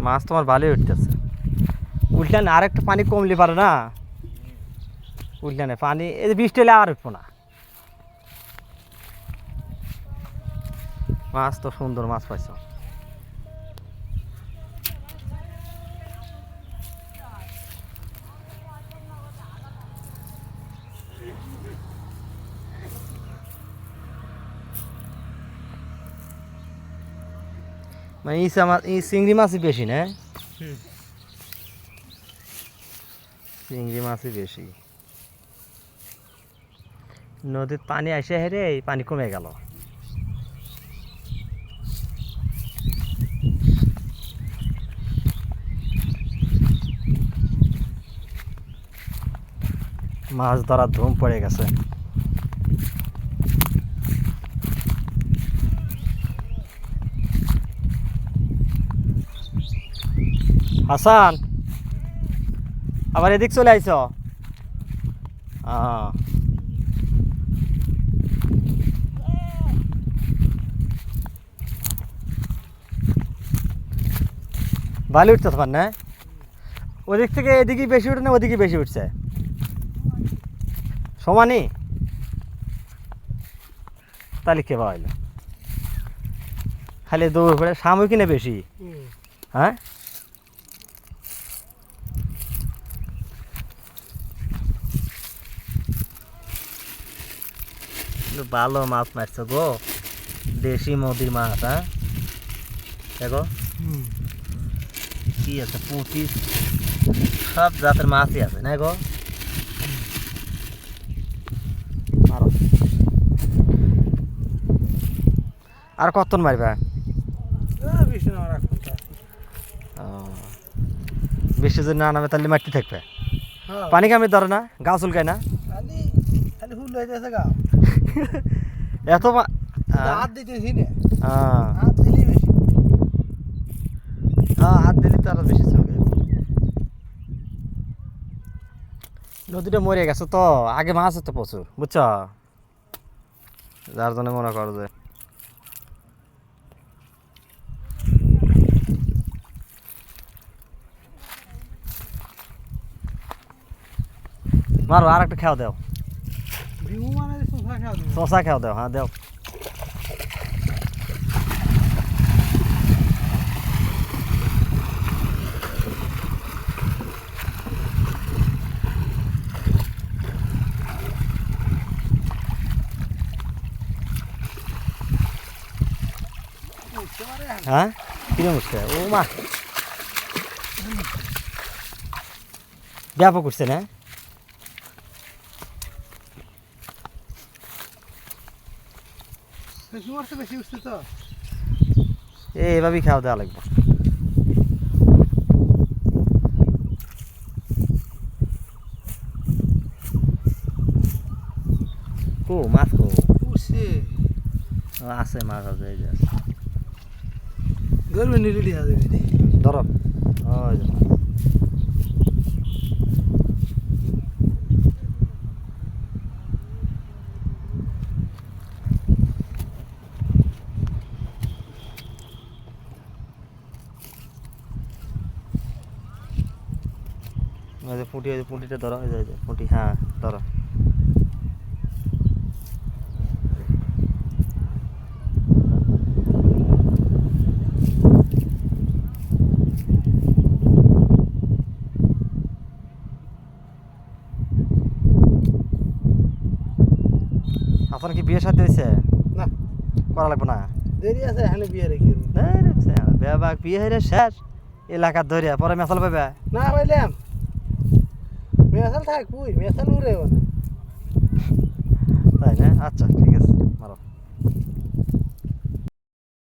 মাছ তোমার ভালোই উঠতেছে। উল্টানে আর একটু পানি কমলে পারে না, উল্টানে পানি এই যে বৃষ্টি হলে আর উঠবো না। মাছ তো সুন্দর মাছ পাইছো। মানে এই চিংড়ি মাছই বেশি না, চিংড়ি মাছই বেশি। নদীর পানি আসে হেরে এই পানি কমে গেল। মাছ ধরার ধুম পড়ে গেছে। হাসান আবার এদিক চলে আইছ? ভালো উঠতে তোমার না? ওদিক থেকে এদিকে বেশি উঠে না ওদিকে বেশি উঠছে? সমানই? তাহলে কে পাইল? খালি দৌড় পড়ে সাময়িক কিনে বেশি। হ্যাঁ, ভালো মাছ মারছো গো, দেশি নদীর মাছ। হ্যাঁ দেখো কি আছে, পুঁটি সব জাতের মাছই আছে না গো। আর কতক্ষণ মারবে? বেশি যদি না নামে তাহলে মারতে থাকবে। পানি কামড়ে ধরে না, গা চুলকায় না? এত হাত দিলে তো আরো বেশি চলবে। নদীটা মরে গেছে তো, আগে মাছ হতো প্রচুর বুঝছ, যার জন্য মনে করো যে মারো। আর একটা খাওয়া দাও, শশা খাওয়া দাও। হ্যাঁ দাও। হ্যাঁ কিরম উঠছে? ও মা ব্যাপক উঠছে না? এইভাবেই খাওয়া দেওয়া লাগবে। কো মাছ কো আছে, মাছ আছে এই যে ধরো। ওই যে পুঁটি, ওই যে পুঁটিটা ধরো, ওই যে পুঁটি। হ্যাঁ ধরো। আপনার কি বিয়ে শাদী হয়েছে? না করা লাগবে না, দেরি আছে। এখানে বিয়ে রেখে বিয়ে হয়ে শেষ এলাকার ধরিয়া পরে মেসাল পাবে না? পাইলাম মেসাল থাক, মেসাল উড়ে না, তাই না? আচ্ছা ঠিক আছে মারো।